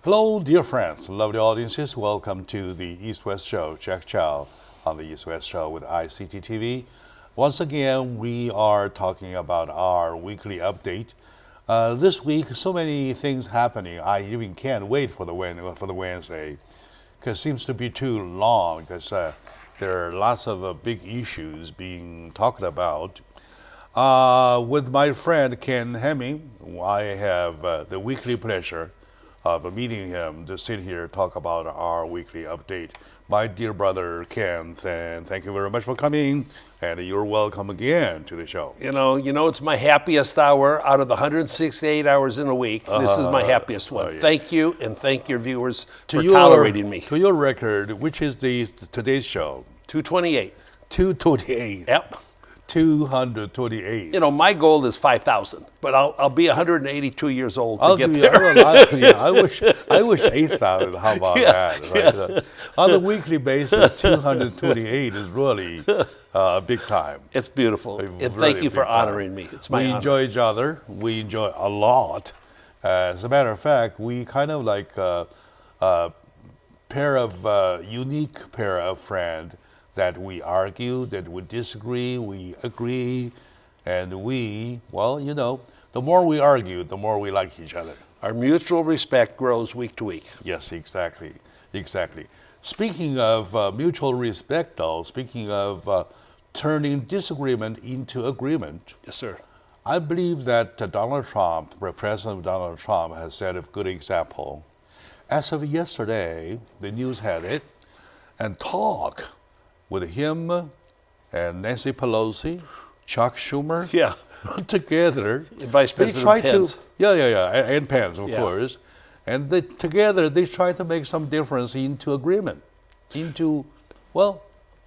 Hello, dear friends, lovely audiences. Welcome to the East West Show. Jack Chow on the East West Show with ICT TV. Once again, we are talking about our weekly update. This week, so many things happening. I even can't wait for the Wednesday, because it seems to be too long. Because there are lots of big issues being talked about. With my friend Ken Hemming, I have the weekly pleasure of meeting him to sit here talk about our weekly update. My dear brother Ken, thank you very much for coming, and you're welcome again to the show. You know, it's my happiest hour out of the 168 hours in a week. This is my happiest one. yeah. Thank you, and thank your viewers for tolerating me. To your record, which is today's show? 228. 228. Yep. 228. You know, my goal is 5,000, but I'll be 182 years old to I'll get give there. you, I wish 8,000. How about that? Right? On a weekly basis, 228 is really big time. It's beautiful, and Really thank you for big time. honoring me. It's my We honor. enjoy each other. We enjoy a lot. As a matter of fact, we kind of like a unique pair of friends that we argue, that we disagree, we agree, and the more we argue, the more we like each other. Our mutual respect grows week to week. Yes, exactly. Speaking of mutual respect, though, speaking of turning disagreement into agreement, Yes, sir. I believe that President Donald Trump has set a good example. As of yesterday, the news had it, and talk with him and Nancy Pelosi, Chuck Schumer, Yeah. together. Vice President Pence. And Pence, of Yeah. course. And together they try to make some difference into agreement,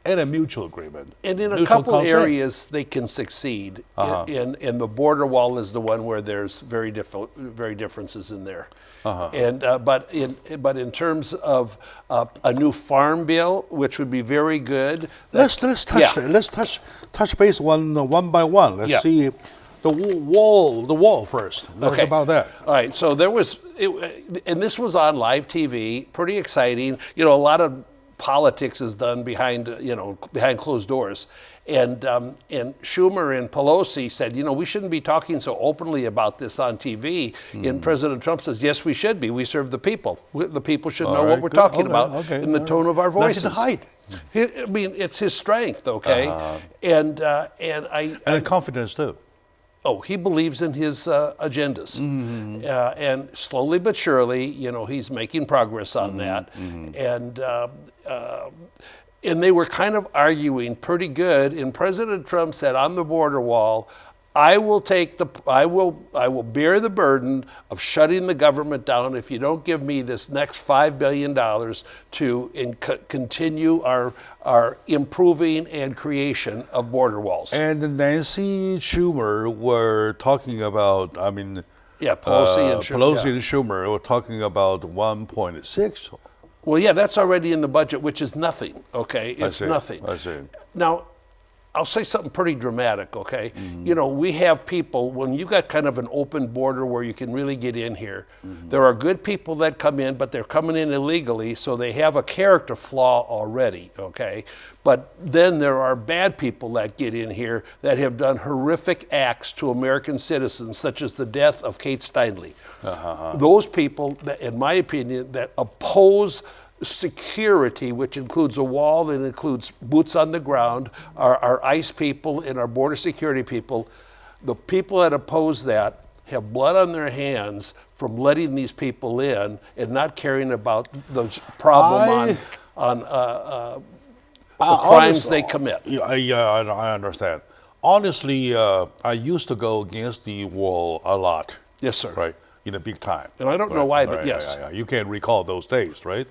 and a mutual agreement. And in a mutual couple consent. areas, they can succeed. And the border wall is the one where there's very differences in there. And but in terms of a new farm bill, which would be very good. Let's touch base one by one. Let's Yeah. see the wall first. Let's talk about that. All right. So and this was on live TV. Pretty exciting. You know, a lot of politics is done behind closed doors. And Schumer and Pelosi said, we shouldn't be talking so openly about this on TV. And President Trump says, yes, we should be. We serve the people. The people should know what we're talking about in the tone of our voices. That's his height. I mean, it's his strength, okay? And confidence too. Oh, he believes in his agendas. And slowly but surely, he's making progress on that. And they were kind of arguing pretty good. And President Trump said on the border wall, I will bear the burden of shutting the government down if you don't give me this next $5 billion to continue our improving and creation of border walls. And Nancy Schumer were talking about, Pelosi and Schumer. Pelosi and Schumer were talking about 1.6. Well, yeah, that's already in the budget, which is nothing, okay? It's nothing. I see. Now, I'll say something pretty dramatic, okay? We have people, when you got kind of an open border where you can really get in here, there are good people that come in, but they're coming in illegally, so they have a character flaw already, okay? But then there are bad people that get in here that have done horrific acts to American citizens, such as the death of Kate Steinle. Those people, in my opinion, that oppose security, which includes a wall and includes boots on the ground, our ICE people and our border security people, the people that oppose that have blood on their hands from letting these people in and not caring about the problem on the crimes they commit. I understand. Honestly, I used to go against the wall a lot. Yes, sir. Right, in a big time. And I don't know why, but yes. You can't recall those days, right?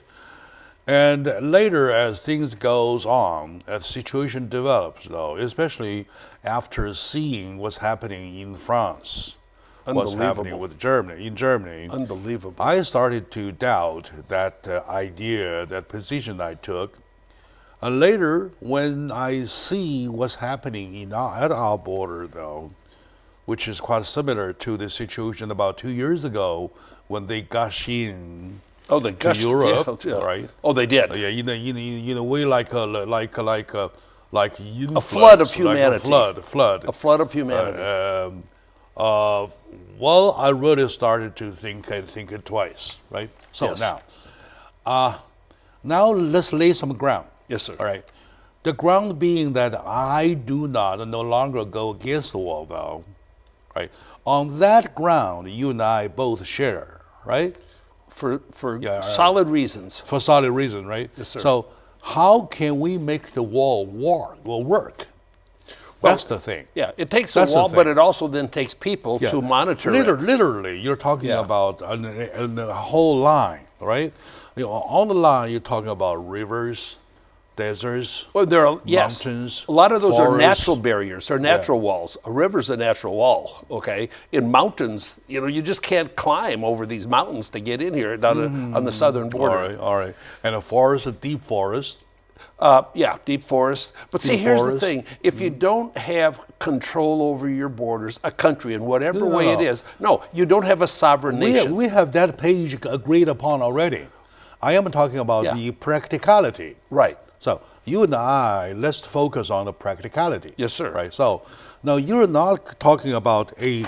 And later, as things goes on, as the situation develops, though, especially after seeing what's happening in France, what's happening with Germany, Unbelievable. I started to doubt that idea, that position I took. Later, when I see what's happening at our border, though, which is quite similar to the situation about 2 years ago when they gush in Oh, they to gushed, Europe, yeah. right? Oh, they did. Yeah, in a way like a flood of humanity. Like a flood. A flood of humanity. Well, I really started to think it twice, right? So Yes. now let's lay some ground. Yes, sir. All right. The ground being that I do not no longer go against the wall, though, right? On that ground, you and I both share, right? For solid reasons. For solid reason, right? Yes, sir. So how can we make the wall work? That's the thing. Yeah, it takes That's a the wall, but thing. it also then takes people Yeah. to monitor it. Literally, you're talking Yeah. about a whole line, right? On the line, you're talking about rivers, deserts, Well, there are mountains. A lot of those are forests. natural barriers. They're natural walls. A river's a natural wall. Okay. In mountains, you just can't climb over these mountains to get in here down on the southern border. All right. And a forest, a deep forest. Yeah, deep forest. But see, Deep here's forest. the thing: if you don't have control over your borders, a country in whatever way it is, you don't have a sovereign nation. We have that page agreed upon already. I am talking about Yeah. the practicality. Right. So you and I, let's focus on the practicality. Yes, sir. Right. So now you're not talking about a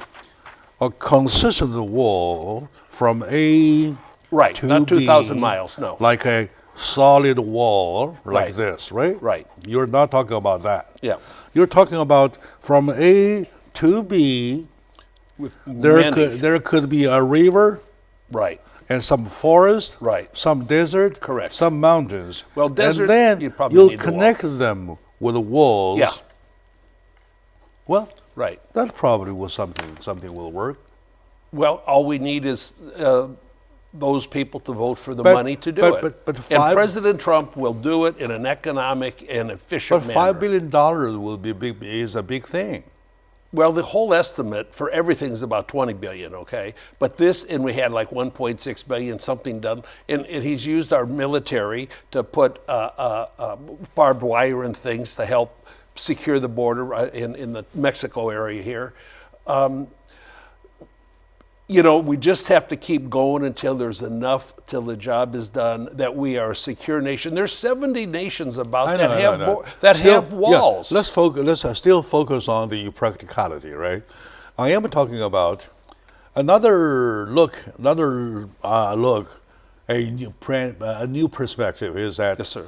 consistent wall from A Right. to Not 2,000 B, miles. No. like a solid wall like Right. this, right? Right. You're not talking about that. Yeah. You're talking about from A to B. With There could be a river Right. and some forest, Right. some desert, Correct. some mountains. Well, desert, and then you'd probably you'll need the wall. connect them with the walls. Yeah. Well, Right. that probably was something will work. Well, all we need is those people to vote for the But- money to do but- it. but and five- President Trump will do it in an economic and efficient But manner. $5 billion will be is a big thing. Well, the whole estimate for everything is about 20 billion, okay? But this, and we had like 1.6 billion something done, and he's used our military to put barbed wire and things to help secure the border in the Mexico area here. We just have to keep going until there's enough, till the job is done, that we are a secure nation. There's 70 nations about that have walls. Yeah, let's focus. Let's still focus on the practicality, right? I am talking about another look. A new perspective is that Yes, sir.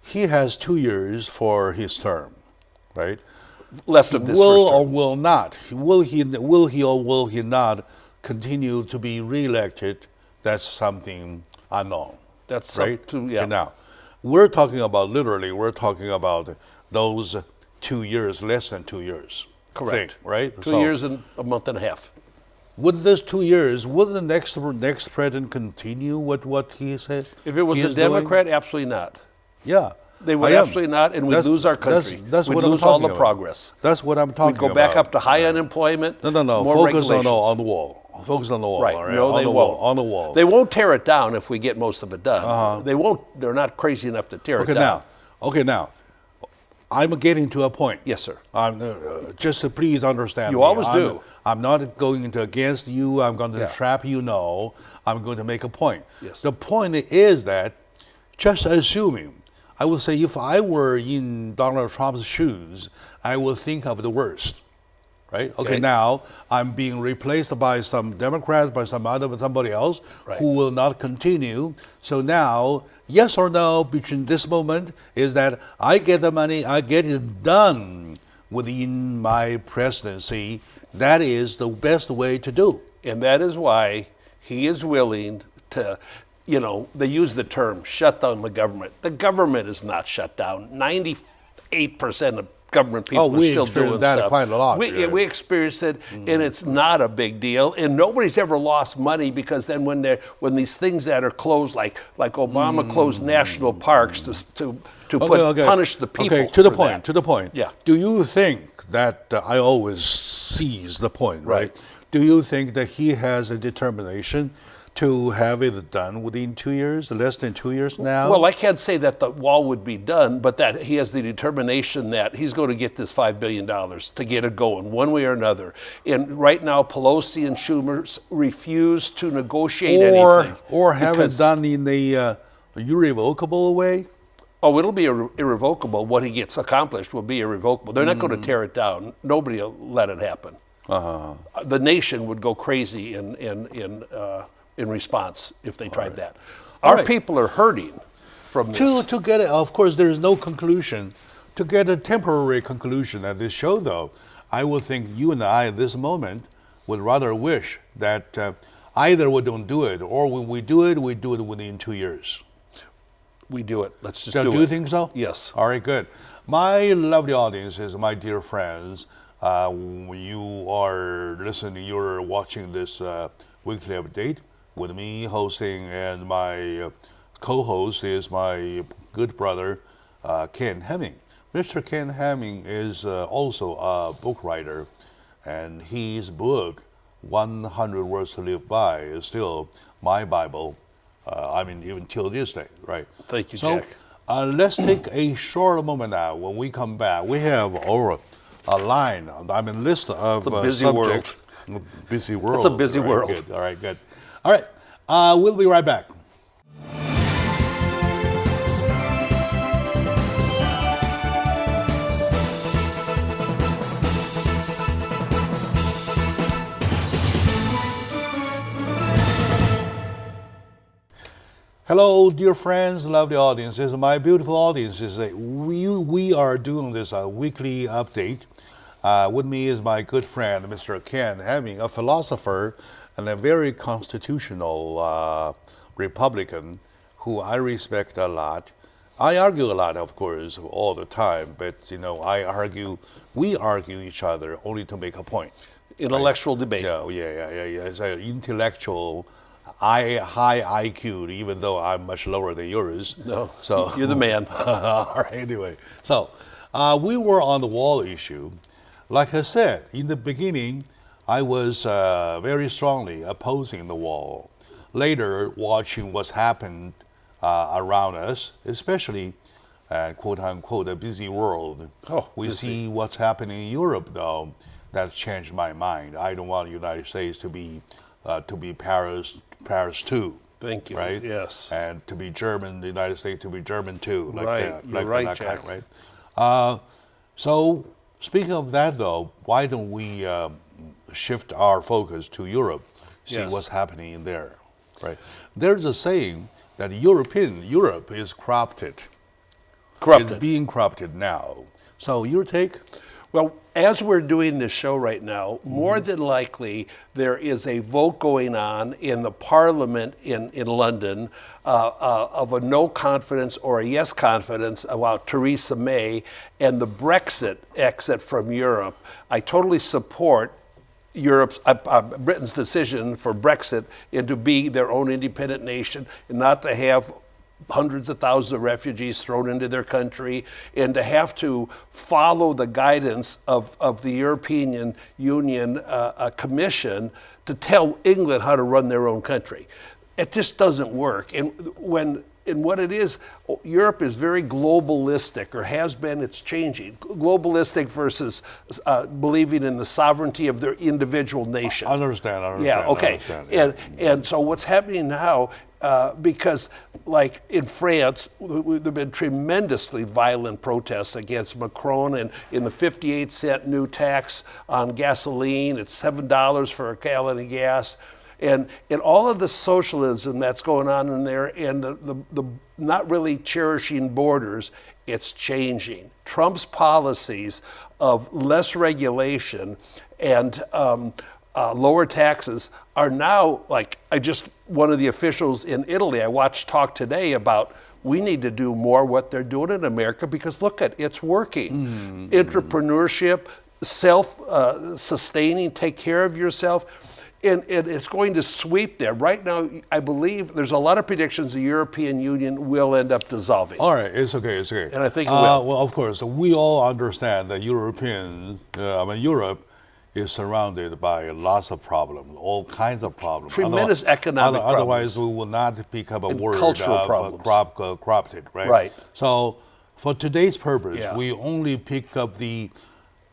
he has 2 years for his term, right? Left of this Will first or term. will not? Will he or will he not continue to be reelected? That's something unknown. That's right. yeah. And now, we're talking about those 2 years, less than 2 years. Correct. Thing, right? 2 years and a month and a half. With this 2 years, will the next president continue with what he said? If it was he a is doing? Democrat, absolutely not. Yeah. They would I am. absolutely not, and we'd lose our country. That's we'd what I'm lose all talking the about. progress. That's what I'm talking We'd about. go back up to high unemployment. No. More Focus regulations. on the wall. Focus on the wall. Right. All right? No, on they the won't. wall. On the wall. They won't tear it down if we get most of it done. They won't. They're not crazy enough to tear it down. Now, I'm getting to a point. Yes, sir. Just to please understand You me. always do. I'm not going to against you. I'm going to Yeah. trap you. No, I'm going to make a point. Yes. The point is that, just assuming, I would say if I were in Donald Trump's shoes, I would think of the worst. Right? Okay, now I'm being replaced by some Democrats, by somebody else Right. who will not continue. So now, yes or no, between this moment is that I get the money, I get it done within my presidency. That is the best way to do. And that is why he is willing to, they use the term shut down the government. The government is not shut down. 98% of government people are we still experienced doing that stuff. quite a lot, We, yeah. we experienced it, and it's not a big deal. And nobody's ever lost money because then when these things that are closed, like Obama closed national parks to punish the people. Okay, to the for point. that. To the point. Yeah. Do you think that I always seize the point, right? Right. Do you think that he has a determination to have it done within 2 years, less than 2 years now? Well, I can't say that the wall would be done, but that he has the determination that he's going to get this $5 billion to get it going one way or another. And right now, Pelosi and Schumer refuse to negotiate anything. Or have it done in the irrevocable way? Oh, it'll be irrevocable. What he gets accomplished will be irrevocable. They're not going to tear it down. Nobody will let it happen. The nation would go crazy in response if they tried that. Our people are hurting from this. To get it, of course, there's no conclusion. To get a temporary conclusion at this show, though, I would think you and I at this moment would rather wish that either we don't do it, or when we do it within 2 years. We do it. Let's just do do it. Do you think so? Yes. All right, good. My lovely audiences, my dear friends, you are listening, you're watching this weekly update with me hosting, and my co-host is my good brother, Ken Hemming. Mr. Ken Hemming is also a book writer, and his book, 100 Words to Live By, is still my Bible. Even till this day, right? Thank you, Jack. So let's take a short moment now. When we come back, we have a list of it's a busy subjects. world. Busy world. It's a busy right, world. Good. All right, good. All right, we'll be right back. Hello, dear friends, lovely audiences, my beautiful audiences. We are doing this weekly update. With me is my good friend, Mr. Ken Hemming, a philosopher and a very constitutional Republican who I respect a lot. I argue a lot, of course, all the time, but we argue each other only to make a point. Intellectual debate. Yeah. It's an intellectual, high IQ, even though I'm much lower than yours. No, so you're the man. All right, anyway. So we were on the wall issue. Like I said, in the beginning, I was very strongly opposing the wall. Later, watching what's happened around us, especially, quote unquote, a busy world. We see what's happening in Europe, though. That's changed my mind. I don't want the United States to be Paris too. Thank you. Right? Yes. And to be German, the United States to be German too. Like right. that. You're like right, that Jack. kind, right? So speaking of that, though, why don't we shift our focus to Europe, see what's happening in there, right? There's a saying that Europe is corrupted. It's being corrupted now. So your take? Well, as we're doing this show right now, more than likely there is a vote going on in the Parliament in London of a no confidence or a yes confidence about Theresa May and the Brexit exit from Europe. I totally support Britain's decision for Brexit and to be their own independent nation and not to have hundreds of thousands of refugees thrown into their country, and to have to follow the guidance of the European Union Commission to tell England how to run their own country. It just doesn't work. And what it is, Europe is very globalistic, or has been. It's changing. Globalistic versus believing in the sovereignty of their individual nation. I understand. Yeah, okay. Understand. And so what's happening now, because like in France, there have been tremendously violent protests against Macron, and in the 58-cent new tax on gasoline, it's $7 for a gallon of gas. And all of the socialism that's going on in there, and the not really cherishing borders, it's changing. Trump's policies of less regulation and lower taxes are now, like, one of the officials in Italy I watched talk today about, we need to do more what they're doing in America, because look it's working. Entrepreneurship, self-sustaining, take care of yourself. And it's going to sweep there. Right now, I believe there's a lot of predictions the European Union will end up dissolving. All right, it's okay. And I think it will. Well, of course, we all understand that Europe is surrounded by lots of problems, all kinds of problems. Tremendous economic problems. Otherwise, we will not pick up a And word cultural of problems. corrupted, right? Right. So for today's purpose, Yeah. we only pick up the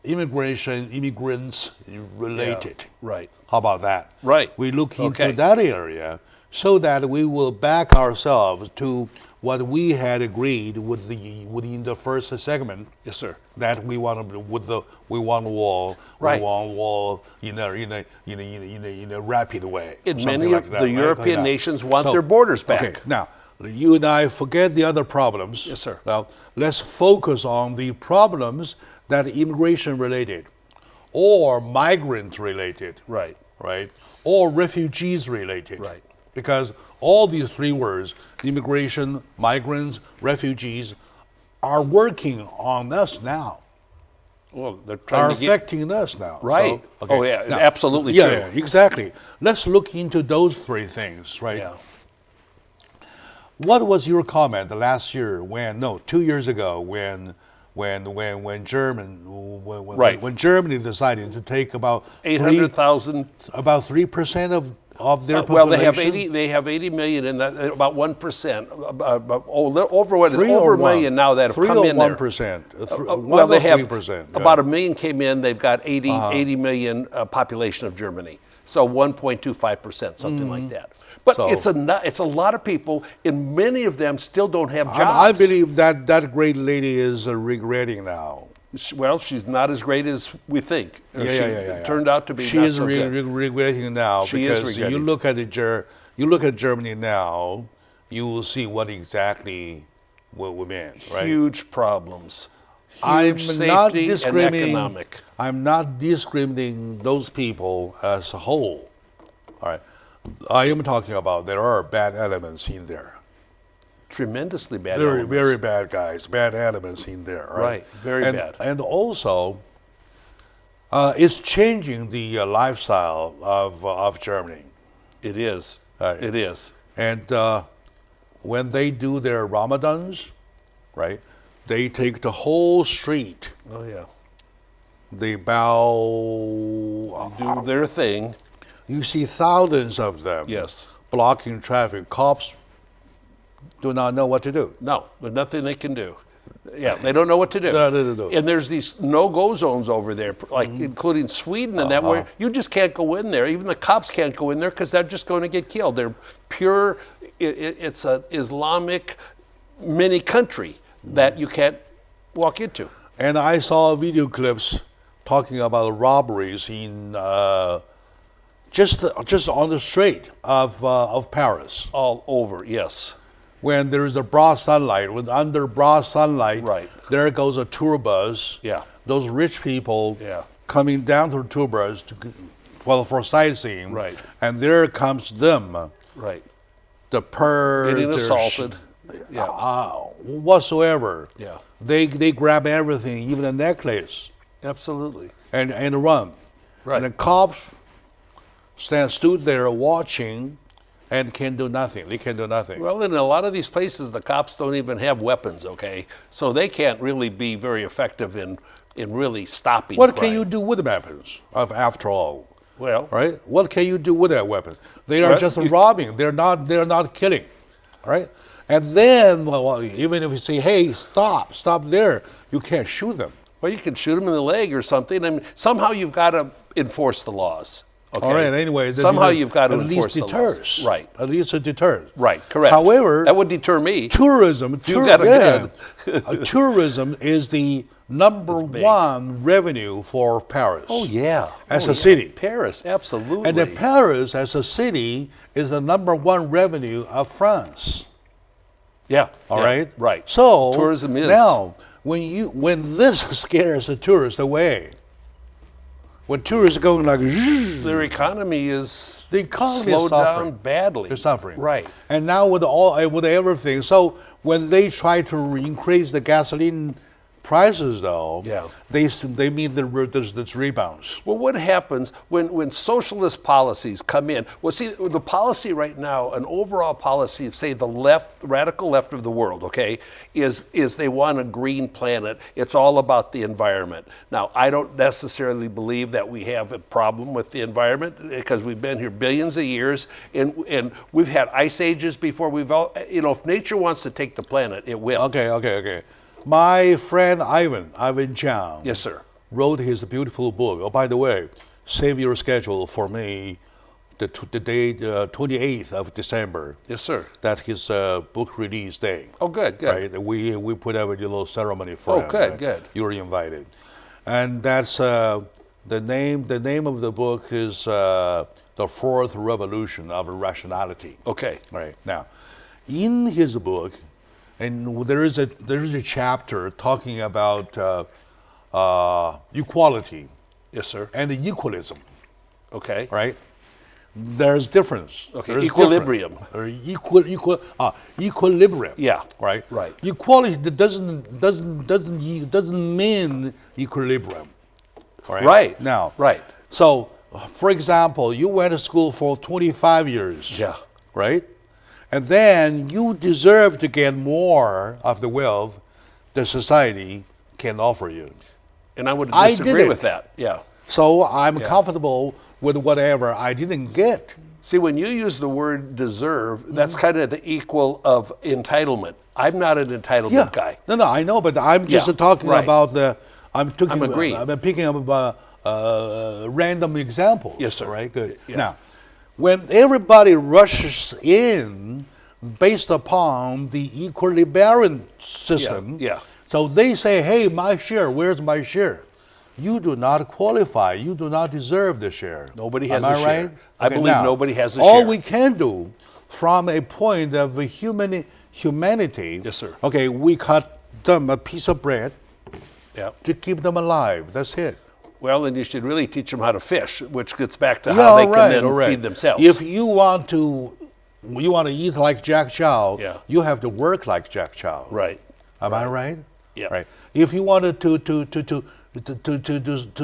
immigrants related. Yeah. Right. How about that? Right. We look into Okay. that area so that we will back ourselves to what we had agreed within the first segment. Yes, sir. That we want to we want wall, Right. we want wall in a rapid way. And something many like of that, the right? European Like that. nations want So, their borders back. Okay, now you and I forget the other problems. Yes, sir. Now let's focus on the problems that immigration related, or migrant related, Right. right, or refugees related, Right. because all these three words, immigration, migrants, refugees, are working on us now, Well, they're are trying to get affecting us now. Right. So, Oh, yeah, absolutely true. Yeah, exactly. Let's look into those three things, right? Yeah. What was your comment last year 2 years ago when Right. Germany decided to take about 800,000. about 3% of their Well, population? they have 80 million, and that about 1%. Over Or a million now that have 3 come or in there. 1%. Well, they have 3%. about a million came in. They've got 80 million population of Germany. So 1.25%, something like that. But So- it's a lot of people, and many of them still don't have jobs. I believe that great lady is regretting now. Well, she's not as great as we think. Yeah. Turned out to be She not is so good. regretting now She is because you regretting. look at Germany now, you will see what exactly what we meant, right? Huge problems. I'm Huge not safety and discriminating. economic. I'm not discriminating those people as a whole. All right, I am talking about there are bad elements in there. Tremendously bad. Very, elements. very bad guys, bad elements in there. Right, Right, very bad. And also, it's changing the lifestyle of Germany. It is. Right. It is. And when they do their Ramadans, right, they take the whole street. Oh yeah. They bow. Do their thing. You see thousands of them. Yes. Blocking traffic. Cops do not know what to do. No, there's nothing they can do. Yeah, they don't know what to do. No. And there's these no-go zones over there, like including Sweden and that, where you just can't go in there. Even the cops can't go in there because they're just going to get killed. They're pure. It's an Islamic mini country that you can't walk into. And I saw video clips talking about robberies in just on the street of Paris. All over, yes. When there is a broad sunlight, under broad sunlight, Right. there goes a tour bus. Yeah. Those rich people Yeah. coming down to the tour bus for sightseeing. Right. And there comes them, Right. the purse, Getting their assaulted. Yeah. whatsoever. Yeah. They grab everything, even a necklace, Absolutely. and run. Right. And the cops stood there watching and can do nothing. They can do nothing. Well, in a lot of these places, the cops don't even have weapons, okay? So they can't really be very effective in really stopping What crime. can you do with weapons, after all? Well, Right? What can you do with that weapon? They are Right. just robbing. They're not killing. Right? And then, well, even if you say, hey, stop there, you can't shoot them. well, you can shoot them in the leg or something. I mean, somehow you've got to enforce the laws. Okay? All right, anyway. Somehow you've got to at enforce least the laws. deters. Right. At least it deters. Right, correct. However, that would deter me. tourism got a tourism is the number one revenue for Paris. Oh, yeah. As Oh, a city. Paris, absolutely. And then Paris as a city is the number one revenue of France. yeah. All yeah, right? Right. So tourism is. now when this scares the tourists away, when tourists are going like "Zzzz," their economy is the economy is slowed suffering. down badly. They're suffering. Right. And now with everything, so when they try to increase the gasoline prices, though, Yeah. they mean there's rebounds. Well, what happens when socialist policies come in? Well, see, the policy right now, an overall policy of, say, the left, radical left of the world, okay, is they want a green planet. It's all about the environment. Now, I don't necessarily believe that we have a problem with the environment because we've been here billions of years, and we've had ice ages before. If nature wants to take the planet, it will. Okay. My friend Ivan Chang, Yes, sir. wrote his beautiful book. Oh, by the way, save your schedule for me, the day 28th of December. Yes, sir. That his book release day. Oh, good. Right, we put up a little ceremony for him. Good, right? good. You're invited, and that's the name. The name of the book is The Fourth Revolution of Rationality. Okay. Right now, in his book, and there is a chapter talking about equality Yes, sir. and equalism. Okay. Right? There's difference. Okay, There's equilibrium. difference. Equilibrium. Yeah. Right. Right. Equality doesn't mean equilibrium. All Right. Now. Right. So, for example, you went to school for 25 years. Yeah. Right. And then you deserve to get more of the wealth the society can offer you. And I would I disagree did it. with that. Yeah. So I'm comfortable with whatever I didn't get. See, when you use the word deserve, that's kind of the equal of entitlement. I'm not an entitlement guy. No, I know, but I'm just Yeah, talking right. about the. I'm picking up a random example. Yes, sir. Right. Good. Yeah. Now, when everybody rushes in based upon the equilibrium system, Yeah. so they say, "Hey, my share. Where's my share?" You do not qualify. You do not deserve the share. Nobody has Am a I share. right? I believe now, nobody has a all share. we can do, from a point of humanity. Yes, sir. Okay, we cut them a piece of bread Yeah. to keep them alive. That's it. Well, then you should really teach them how to fish, which gets back to how they can then feed themselves. If you want to eat like Jack Chow, Yeah. you have to work like Jack Chow. Right. Am I right? Yeah. Right. If you wanted to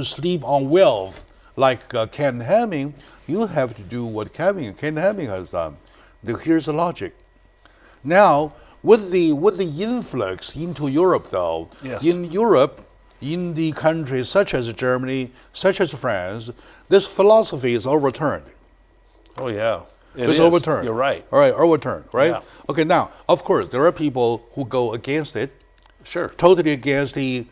sleep on wealth like Ken Hemming, you have to do what Ken Hemming has done. Here's the logic. Now, with the influx into Europe, though, Yes. in Europe, in the countries such as Germany, such as France, this philosophy is overturned. Oh, yeah. It's overturned. You're right. All right, overturned, right? Yeah. Okay, now, of course, there are people who go against it, Sure. totally against the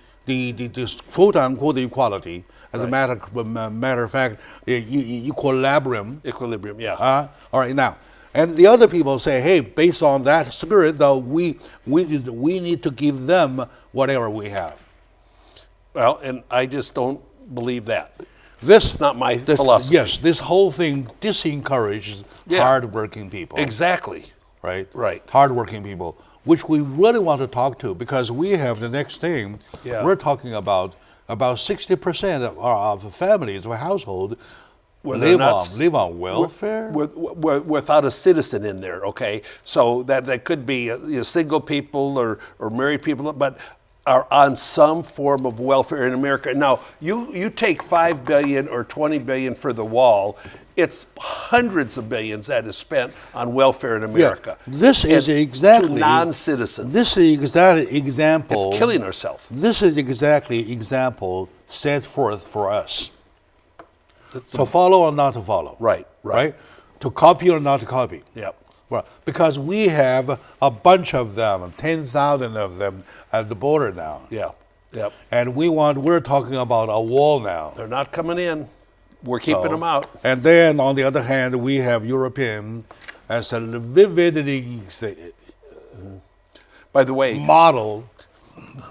quote-unquote equality. As a matter of fact, equilibrium. Equilibrium, yeah. All right, now, and the other people say, hey, based on that spirit, though, we need to give them whatever we have. Well, and I just don't believe that. This It's not my philosophy. Yes, this whole thing disencourages hardworking people. Exactly. Right? Right. Hardworking people, which we really want to talk to because we have the next thing. Yeah. We're talking about 60% of families or household live on welfare. Without a citizen in there, okay? So that could be single people or married people, but are on some form of welfare in America. Now, you take $5 billion or $20 billion for the wall, it's hundreds of billions that is spent on welfare in America. Yeah. This is exactly to non-citizens. This is exactly example. It's killing ourselves. This is exactly example set forth for us. To follow or not to follow. Right. To copy or not to copy. Yep. Well, because we have a bunch of them, 10,000 of them at the border now. Yeah. Yep. And we're talking about a wall now. They're not coming in. We're keeping them out. And then on the other hand, we have European as a vividly By the way, model.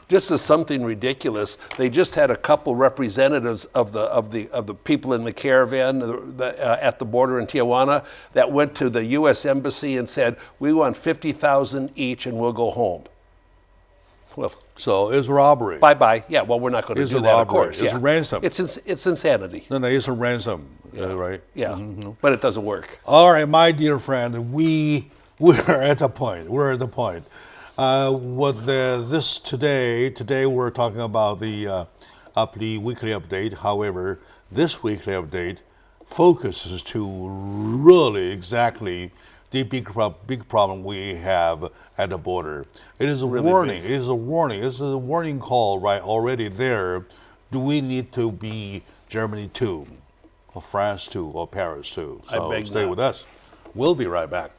just as something ridiculous, they just had a couple representatives of the people in the caravan at the border in Tijuana that went to the U.S. Embassy and said, "We want 50,000 each, and we'll go home." Well, So it's robbery. bye. Yeah, well, we're not going to It's do a that, of robbery. course. It's yeah. a ransom. It's insanity. No, it's a ransom, right? Yeah, but it doesn't work. All right, my dear friend, we're at the point. Today we're talking about the weekly update. However, this weekly update focuses to really exactly the big problem we have at the border. It is a Really warning. big. It is a warning. It's a warning call right already there. Do we need to be Germany too, or France too, or Paris too? So stay with us. We'll be right back.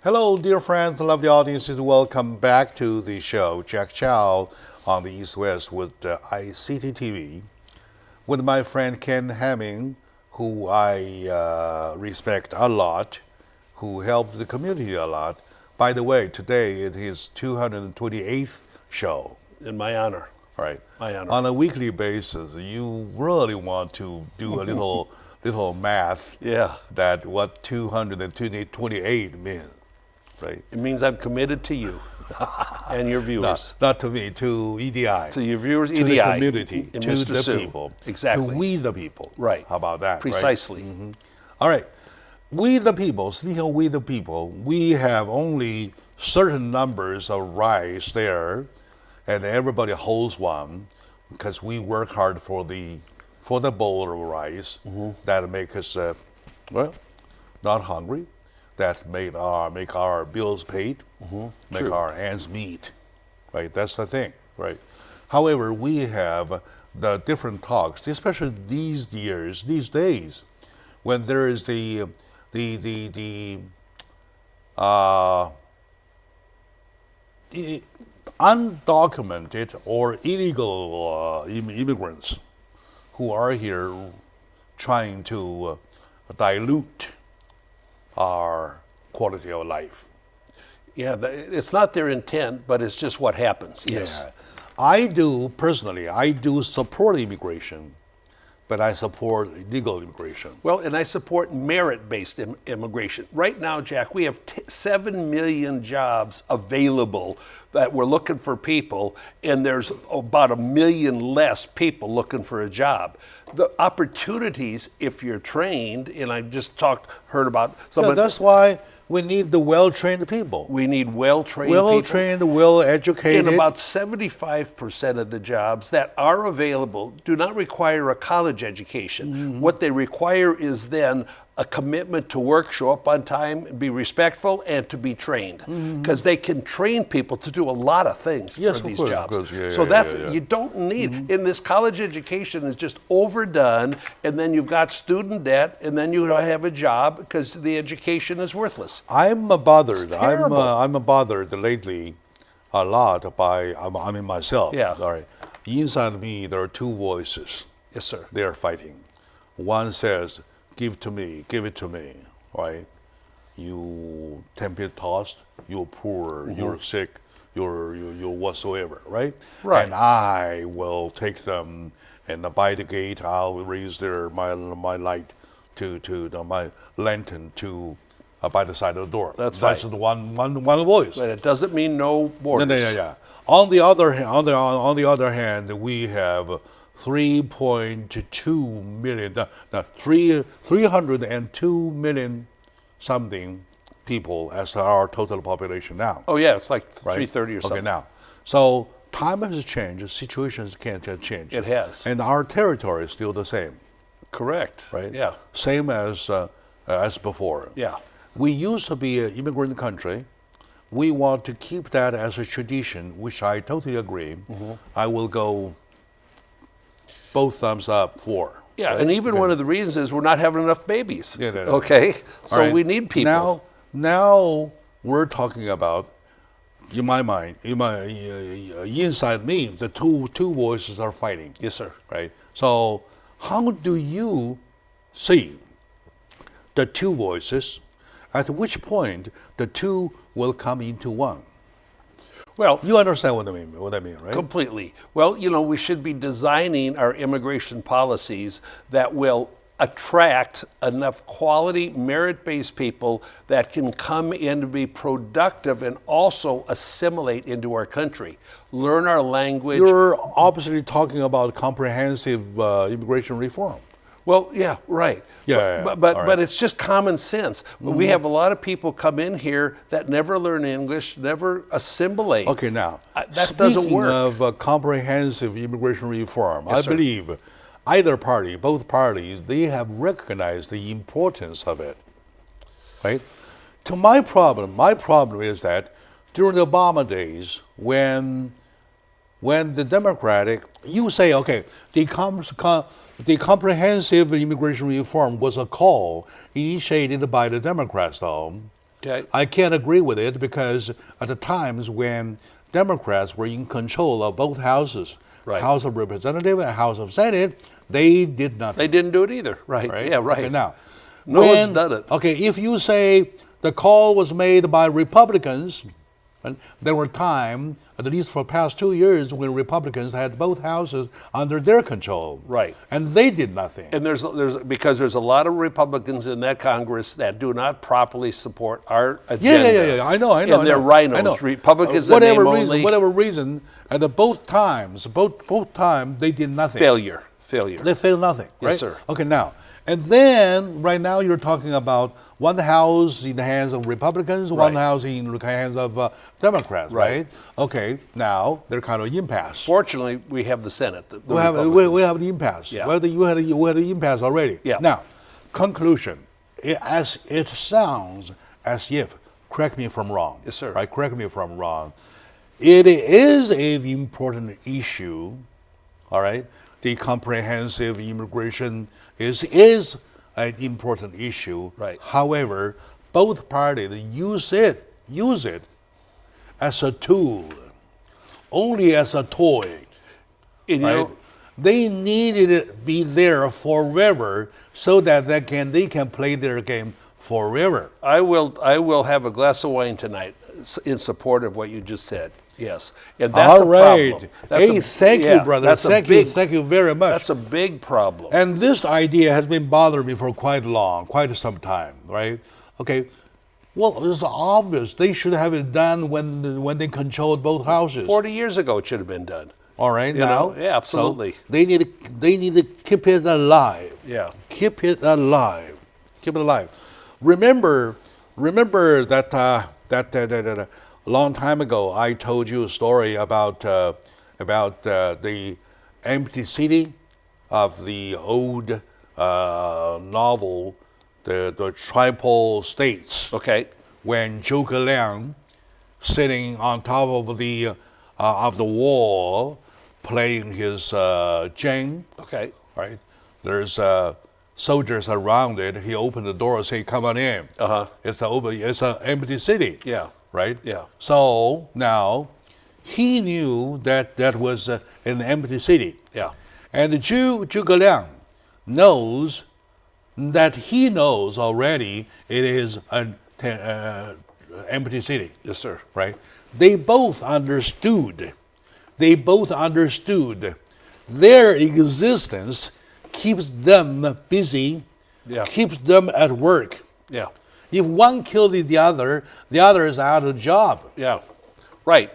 Hello, dear friends, lovely audiences. Welcome back to the show, Jack Chow on the East West with ICT-TV, with my friend Ken Hamming, who I respect a lot, who helped the community a lot. By the way, today it is 228th show. In my honor. Right. My honor. On a weekly basis, you really want to do a little math. Yeah. That what 228 means. Right. It means I'm committed to you and your viewers. Not to me, to EDI. To your viewers, to EDI. The community, and to Mr. the Sue. people. Exactly. To we the people. Right. How about that? Precisely. Right? Mm-hmm. All right. We the people, speaking of we the people, we have only certain numbers of rice there, and everybody holds one because we work hard for the bowl of rice that make us, not hungry. That make our bills paid, make True. our ends meet, right? That's the thing, right? However, we have the different talks, especially these days, when there is the undocumented or illegal immigrants who are here trying to dilute our quality of life. Yeah, it's not their intent, but it's just what happens. Yes. Yeah. I do support immigration, but I support legal immigration. Well, and I support merit-based immigration. Right now, Jack, we have 7 million jobs available that we're looking for people, and there's about 1 million less people looking for a job. The opportunities, if you're trained, and I just heard about some of that's why we need the well-trained people. We need well-trained people. Well-educated. And about 75% of the jobs that are available do not require a college education. What they require is then a commitment to work, show up on time, be respectful, and to be trained. Because they can train people to do a lot of things for these jobs. Of course. You don't need, in this college education is just overdone, and then you've got student debt, and then you don't have a job because the education is worthless. I'm bothered. It's terrible. I'm bothered lately a lot by, I mean myself. Yeah. Sorry. Inside me, there are two voices. Yes, sir. They are fighting. One says, give it to me, right? You tempted tossed, you're poor, you're sick, you're whatsoever, right? Right. And I will take them, and by the gate, I'll raise my light my lantern to by the side of the door. That's the one voice. But it doesn't mean no borders. Yeah. On the other hand, we have 3.2 million, 302 million something people as our total population now. Oh yeah, it's like Right? 330 or something. Okay, now, so time has changed, situations can't change. It has. And our territory is still the same, Correct. right? Yeah. Same as before. Yeah. We used to be an immigrant country. We want to keep that as a tradition, which I totally agree. I will go both thumbs up for. Yeah, right? and even one of the reasons is we're not having enough babies. Yeah. Okay, so All right. we need people. Now we're talking about, in my mind, inside me, the two voices are fighting. Yes, sir. Right. So how do you see the two voices? At which point the two will come into one? Well, You understand what I mean, right? completely. Well, we should be designing our immigration policies that will attract enough quality, merit-based people that can come in to be productive and also assimilate into our country, learn our language. You're obviously talking about comprehensive immigration reform. Well, yeah, right. Yeah, But it's just common sense. We have a lot of people come in here that never learn English, never assimilate. Okay, now, that doesn't work. Speaking of comprehensive immigration reform, Yes, I sir. believe either party, both parties, they have recognized the importance of it, right? To my problem is that during the Obama days, when the Democratic, you say, okay, the comprehensive immigration reform was a call initiated by the Democrats, though. Okay. I can't agree with it because at the times when Democrats were in control of both houses, Right. House of Representatives and House of Senate, they did nothing. They didn't do it either. Right. Right? Yeah, right. Okay, now, No one's done it. Okay, if you say the call was made by Republicans, and there were times, at least for the past 2 years, when Republicans had both houses under their control. Right. And they did nothing. And there's because there's a lot of Republicans in that Congress that do not properly support our agenda. Yeah. I know. And they're rhinos. I know. Republicans whatever name reason, only. whatever reason, at the both times they did nothing. Failure. They failed nothing, right? Yes, sir. Okay, now, and then right now you're talking about one house in the hands of Republicans, one Right. house in the hands of Democrats, right? Okay, now they're kind of impasse. Fortunately, we have the Senate. The We have the impasse. Yeah. You had the impasse already. Yeah. Now, conclusion. It sounds as if, correct me if I'm wrong. Yes, sir. Right, correct me if I'm wrong. It is an important issue, all right? The comprehensive immigration is an important issue. Right. However, both parties use it as a tool, only as a toy. And you Right? know, They needed it to be there forever so that they can play their game forever. I will have a glass of wine tonight in support of what you just said. Yes, and that's All a right. problem. That's Hey, a- thank you, yeah, brother. that's a Thank you very much. That's a big problem. And this idea has been bothering me for quite some time, right? Okay. Well, it's obvious they should have it done when they controlled both houses. 40 years ago, it should have been done. All right, You now. know, yeah, absolutely. So they need to keep it alive. Yeah. Keep it alive. Keep it alive. Remember that a long time ago I told you a story about the empty city of the old novel, the Tribal States. Okay. When Zhuge Liang, sitting on top of the wall, playing his zheng, Okay. right? There's soldiers around it. He opened the door and say, "Come on in." Uh-huh. It's an empty city. Yeah. Right. Yeah. So now, he knew that was an empty city. Yeah. And the Zhuge Liang knows that he knows already it is an empty city. Yes, sir. Right? They both understood. Their existence keeps them busy, Yeah. keeps them at work. Yeah. If one kills the other is out of job. Yeah. Right.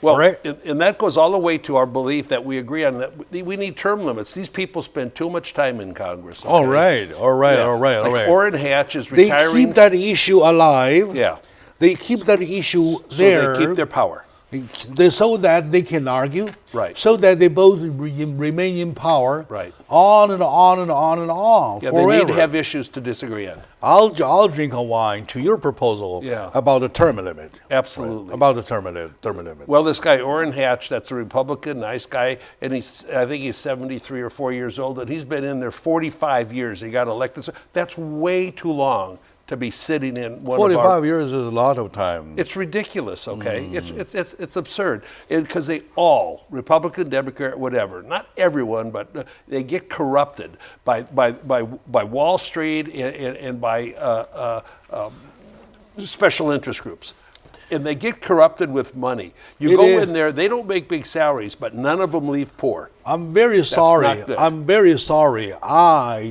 Well, Correct. and that goes all the way to our belief that we agree on that we need term limits. These people spend too much time in Congress. Okay? All right. Yeah. Like Orrin Hatch is They retiring. keep that issue alive. Yeah. They keep that issue So there. they keep their power. So that they can argue. Right. So that they both remain in power. Right. On and on and on and on. Yeah, forever. they need to have issues to disagree on. I'll drink a wine to your proposal Yeah. about the term limit. Absolutely. Right. About the term limit. Well, this guy Orrin Hatch, that's a Republican, nice guy, and I think he's 73 or 4 years old, and he's been in there 45 years. He got elected. That's way too long to be sitting in one 45 years is a lot of time. It's ridiculous, okay? It's absurd. Because they all, Republican, Democrat, whatever, not everyone, but they get corrupted by Wall Street and by special interest groups. And they get corrupted with money. You It go is. in there, they don't make big salaries, but none of them leave poor. I'm very sorry. not good. I'm very sorry.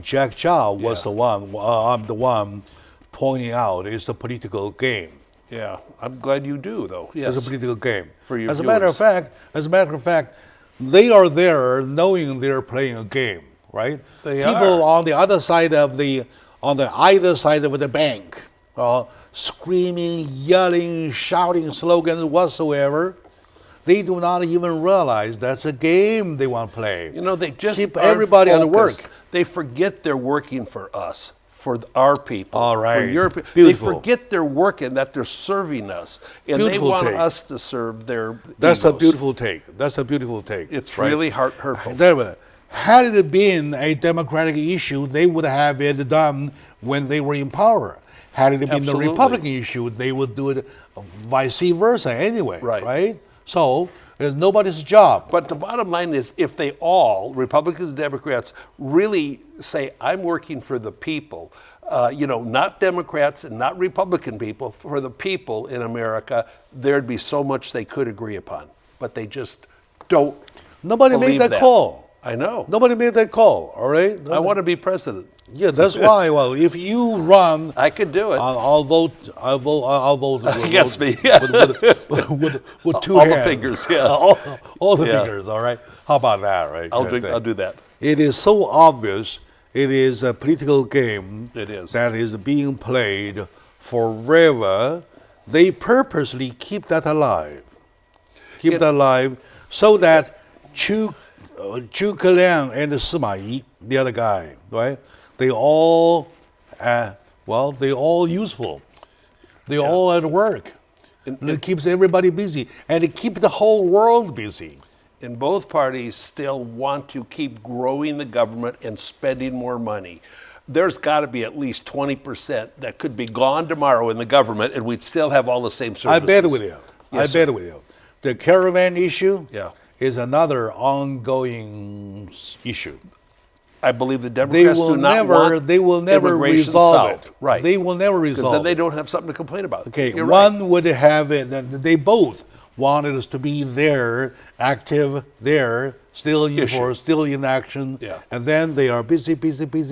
Jack Chow, was the one. I'm the one pointing out it's a political game. Yeah, I'm glad you do, though. Yes. It's a political game. For your as a matter of fact, they are there knowing they're playing a game, right? People on the other side of either side of the bank, screaming, yelling, shouting slogans whatsoever. They do not even realize that's a game they want to play. You know, they just keep aren't everybody on the focused. work. They forget they're working for us, for our people. All right. For your people. They Beautiful. forget they're working, that they're serving us. And Beautiful they want take. us to serve their That's a egos. beautiful take. That's a beautiful take. It's right? really hurtful. Had it been a democratic issue, they would have it done when they were in power. Had it been Absolutely. the Republican issue, they would do it vice versa anyway. Right. So it's nobody's job. But the bottom line is, if they all, Republicans and Democrats, really say, I'm working for the people, not Democrats and not Republican people, for the people in America, there'd be so much they could agree upon. But they just don't. Nobody made that call. I know. Nobody made that call, all right? I want to be president. Yeah, that's why. Well, if you run, I could do it. I'll vote. I'll vote. Against me. With two all hands. the fingers. Yeah. all the fingers. All right. How about that? Right. I'll do that. It is so obvious. It is a political game. It is. That is being played forever. They purposely keep that alive. Keep that alive so that Zhuge Liang and Sima Yi, the other guy, right? They all, they all useful. They all at work. And it keeps everybody busy, and it keeps the whole world busy. And both parties still want to keep growing the government and spending more money. There's got to be at least 20% that could be gone tomorrow in the government, and we'd still have all the same services. I bet with you. Yes, I bet with you. The caravan issue is another ongoing issue. I believe the Democrats do not want They will never immigration resolve solved. it. Right. They will never resolve Because then they it. don't have something to complain about. Okay, You're one right. would have it. They both wanted us to be there, active there, still in action. Yeah. And then they are busy,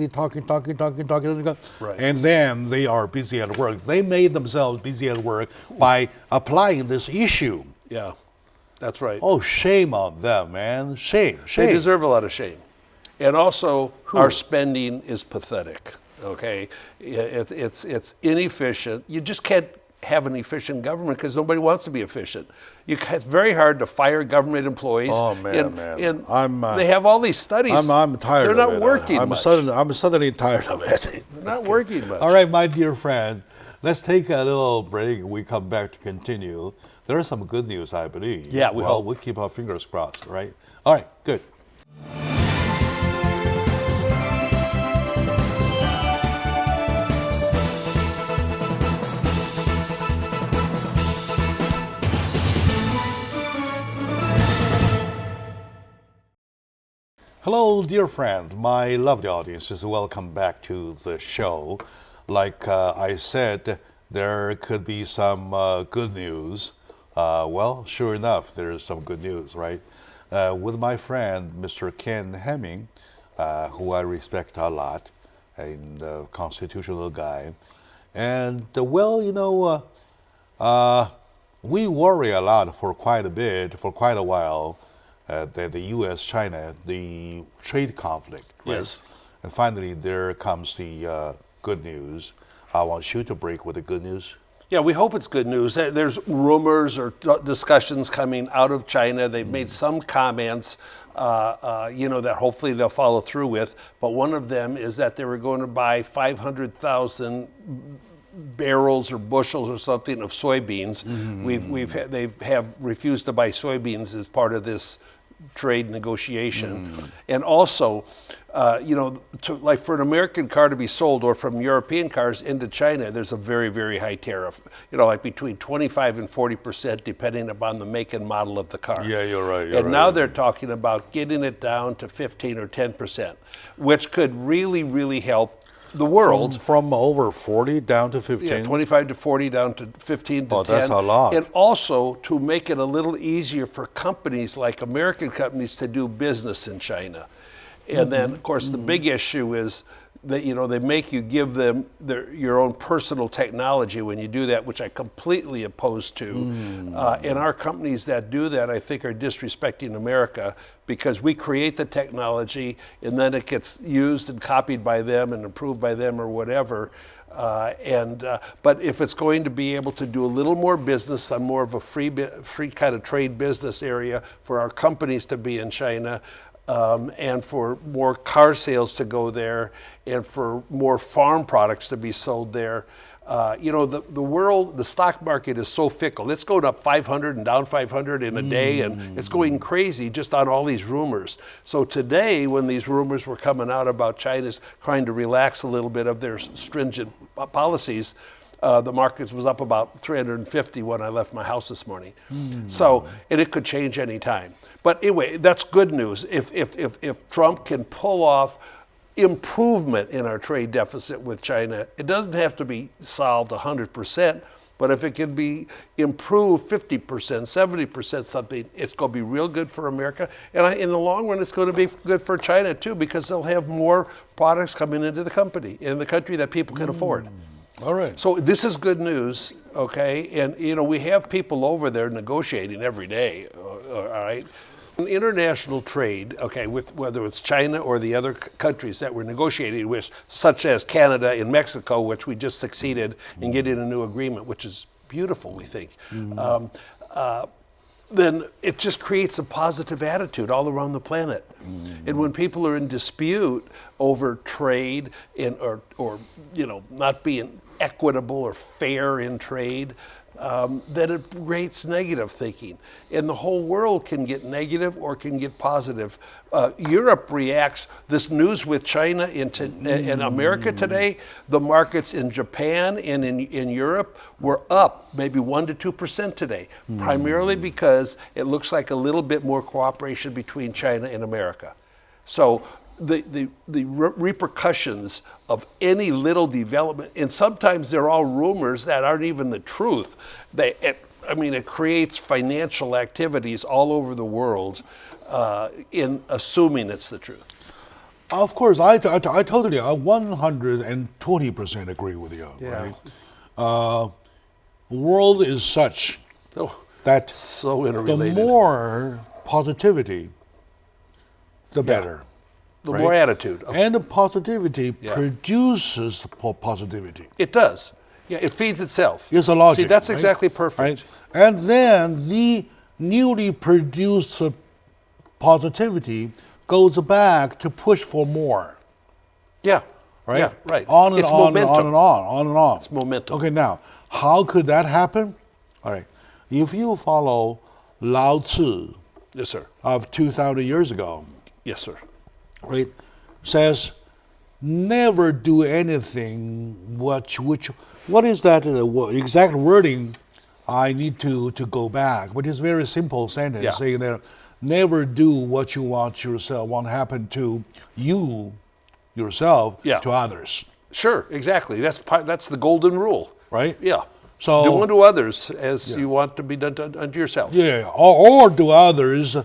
talking. Right. And then they are busy at work. They made themselves busy at work by applying this issue. Yeah, that's right. Oh, shame on them, man. Shame. They deserve a lot of shame. And also, our spending is pathetic, okay? It's inefficient. You just can't have an efficient government because nobody wants to be efficient. It's very hard to fire government employees. Oh, man. And they have all these studies. I'm tired of it. They're not working much. I'm suddenly tired of it. They're not working much. All right, my dear friend, let's take a little break. We come back to continue. There is some good news, I believe. Yeah, we hope. We'll keep our fingers crossed, right? All right, good. Hello, dear friends, my lovely audiences. Welcome back to the show. Like I said, there could be some good news. Well, sure enough, there is some good news, right? With my friend, Mr. Ken Hemming, who I respect a lot, and a constitutional guy. And, we worry a lot for quite a while, that the U.S.-China, the trade conflict, right? Yes. And finally, there comes the good news. I want you to break with the good news. Yeah, we hope it's good news. There's rumors or discussions coming out of China. They've made some comments, that hopefully they'll follow through with. But one of them is that they were going to buy 500,000 barrels or bushels or something of soybeans. They have refused to buy soybeans as part of this trade negotiation. And also, like for an American car to be sold or from European cars into China, there's a very, very high tariff, like between 25 and 40% depending upon the make and model of the car. Yeah, you're right. And now they're talking about getting it down to 15 or 10%, which could really, really help the world. From over 40 down to 15? Yeah, 25 to 40 down to 15 to 10. Oh, that's a lot. And also to make it a little easier for companies like American companies to do business in China. And then, of course, the big issue is that, they make you give them your own personal technology when you do that, which I completely oppose to. And our companies that do that, I think, are disrespecting America, because we create the technology and then it gets used and copied by them and approved by them or whatever. But if it's going to be able to do a little more business on more of a free kind of trade business area for our companies to be in China, and for more car sales to go there, and for more farm products to be sold there. The stock market is so fickle. It's going up 500 and down 500 in a day, and it's going crazy just on all these rumors. So today, when these rumors were coming out about China's trying to relax a little bit of their stringent policies, the market was up about 350 when I left my house this morning. So, and it could change any time. But anyway, that's good news. If Trump can pull off improvement in our trade deficit with China, it doesn't have to be solved 100%, but if it can be improved 50%, 70% something, it's going to be real good for America. And in the long run, it's going to be good for China too, because they'll have more products coming into the country that people can afford. All right. So this is good news, okay? And, we have people over there negotiating every day, all right? In international trade, okay, with whether it's China or the other countries that we're negotiating with, such as Canada and Mexico, which we just succeeded in getting a new agreement, which is beautiful, we think. Then it just creates a positive attitude all around the planet. And when people are in dispute over trade or not being equitable or fair in trade, then it creates negative thinking. And the whole world can get negative or can get positive. Europe reacts, this news with China in America today, the markets in Japan and in Europe were up maybe 1% to 2% today, primarily because it looks like a little bit more cooperation between China and America. So the repercussions of any little development, and sometimes they're all rumors that aren't even the truth. It creates financial activities all over the world in assuming it's the truth. Of course, I totally, 120% agree with you. Yeah. Right? World is such that so the interrelated. more positivity, the better. The right? more attitude. And the positivity produces positivity. It does. Yeah, it feeds itself. It's a logic. See, that's right? exactly perfect. Right? And then the newly produced positivity goes back to push for more. Yeah. Right? Yeah, right. On and It's on momentum. and on and on, on and on. It's momentum. Okay, now, how could that happen? All right. If you follow Lao Tzu Yes, sir. of 2,000 years ago, Yes, sir. right, says, never do anything what is that exact wording? I need to go back, but it's a very simple sentence saying that never do what you want happen to you yourself to others. Sure, exactly. That's the golden rule. Right? Yeah. So do unto others as you want to be done unto yourself. Yeah, or do others.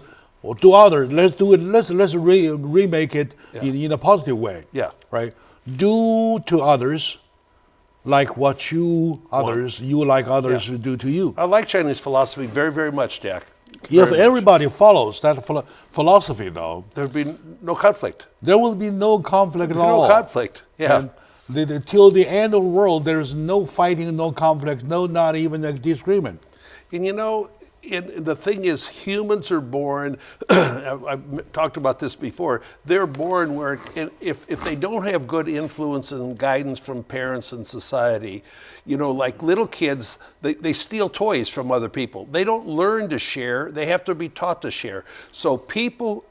Or to others, let's do it. Let's remake it in a positive way. Yeah. Right. Do to others like what you like others to do to you. I like Chinese philosophy very, very much, Jack. If everybody follows that philosophy, though, there'd be no conflict. There will be no conflict at all. No conflict. Yeah. And till the end of the world, there's no fighting, no conflict, not even a disagreement. And the thing is, humans are born, I've talked about this before, they're born where if they don't have good influence and guidance from parents and society, like little kids, they steal toys from other people. They don't learn to share, they have to be taught to share. So people,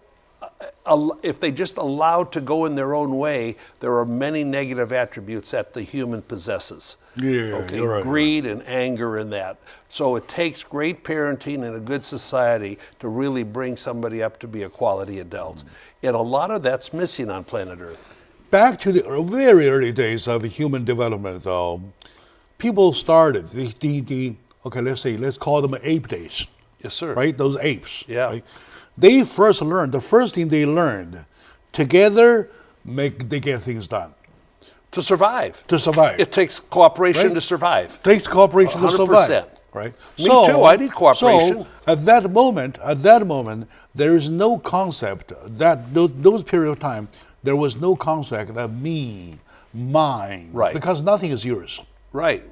if they just allowed to go in their own way, there are many negative attributes that the human possesses. Yeah, okay, you're right. Greed and anger and that. So it takes great parenting and a good society to really bring somebody up to be a quality adult. And a lot of that's missing on planet Earth. back to the very early days of human development, though, people started okay, let's call them ape days. Yes, sir. Right, those apes. Yeah. Right? They first learned. The first thing they learned, together, they get things done. To survive. To survive. It takes cooperation Right? to survive. Takes cooperation to 100%. survive. Right. Me too. I need cooperation. So at that moment, there is no concept that those period of time. There was no concept of me, mine. Right. Because nothing is yours. Right.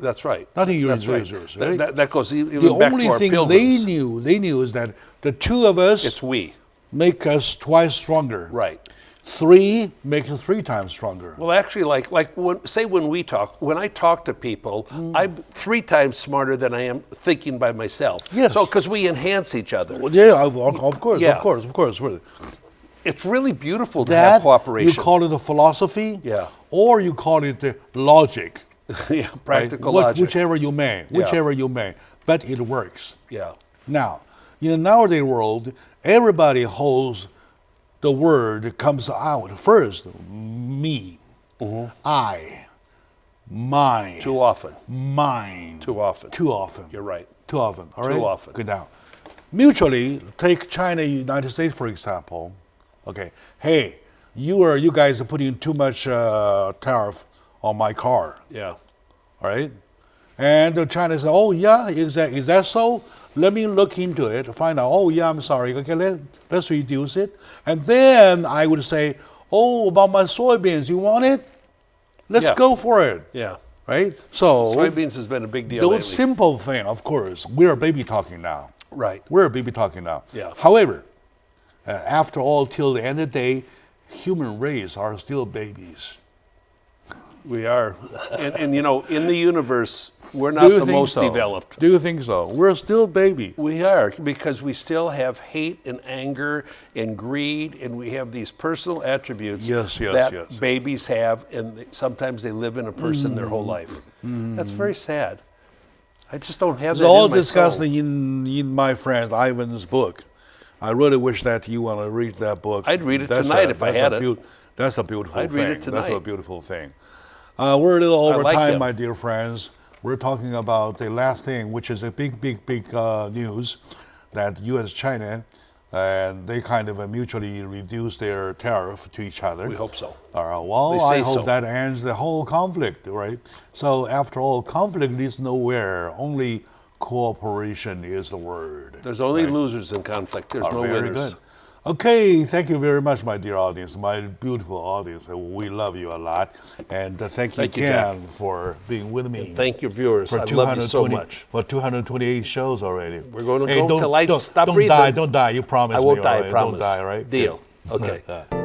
That's right. Nothing That's is yours. That, Right? that goes even The back only to our thing pilgrims. they knew is that the two of us It's we. make us twice stronger. Right. Three makes us 3 times stronger. Well, actually, like when I talk to people, I'm 3 times smarter than I am thinking by myself. Yes. So, because we enhance each other. Well, yeah, of course, Yeah. of course. Really. It's really beautiful to have cooperation. You call it the philosophy, Yeah. or you call it the logic. Yeah, practical right? logic. Whichever you may, but it works. Yeah. Now, in the nowadays world, everybody holds the word comes out first. Me, I, mine. Too often. Mine. Too often. Too often. You're right. Too often. All right. Too often. Good now. Mutually, take China, United States for example. Okay. Hey, you guys are putting too much tariff on my car. Yeah. All right. And China says, oh yeah, is that so? Let me look into it, find out. Oh yeah, I'm sorry. Okay, let's reduce it. And then I would say, oh, about my soybeans, you want it? Let's Yeah. go for it. Yeah. Right? So Soybeans has been a big deal those lately. simple things, of course, we're baby talking now. Right. We're baby talking now. Yeah. However, after all, till the end of the day, human race are still babies. We are. And you know, in the universe, we're Do not you the think most so? developed. Do you think so? We're still baby. We are, because we still have hate and anger and greed, and we have these personal attributes Yes, that babies have, and sometimes they live in a person their whole life. That's very sad. I just don't have It's that all in my discussed soul. in my friend Ivan's book. I really wish that you want to read that book. I'd read it tonight if I had it. That's a beautiful I'd thing. read it That's a tonight. beautiful thing. We're a little over like time, him. my dear friends. We're talking about the last thing, which is a big news that U.S. China, and they kind of mutually reduce their tariff to each other. We hope so. Well, They I say hope so. that ends the whole conflict, right? So after all, conflict leads nowhere. Only cooperation is the word. There's only losers in conflict. There's no Very winners. good. Okay, thank you very much, my dear audience, my beautiful audience. We love you a lot. And thank you, Thank you, Ken, Jack. for being with me. Thank you, viewers. I love you so much. For 228 shows already. We're going to go till I stop don't breathing. Don't die, you promise I me. won't die, all I right? promise. Don't die, right? Deal. Good. Okay.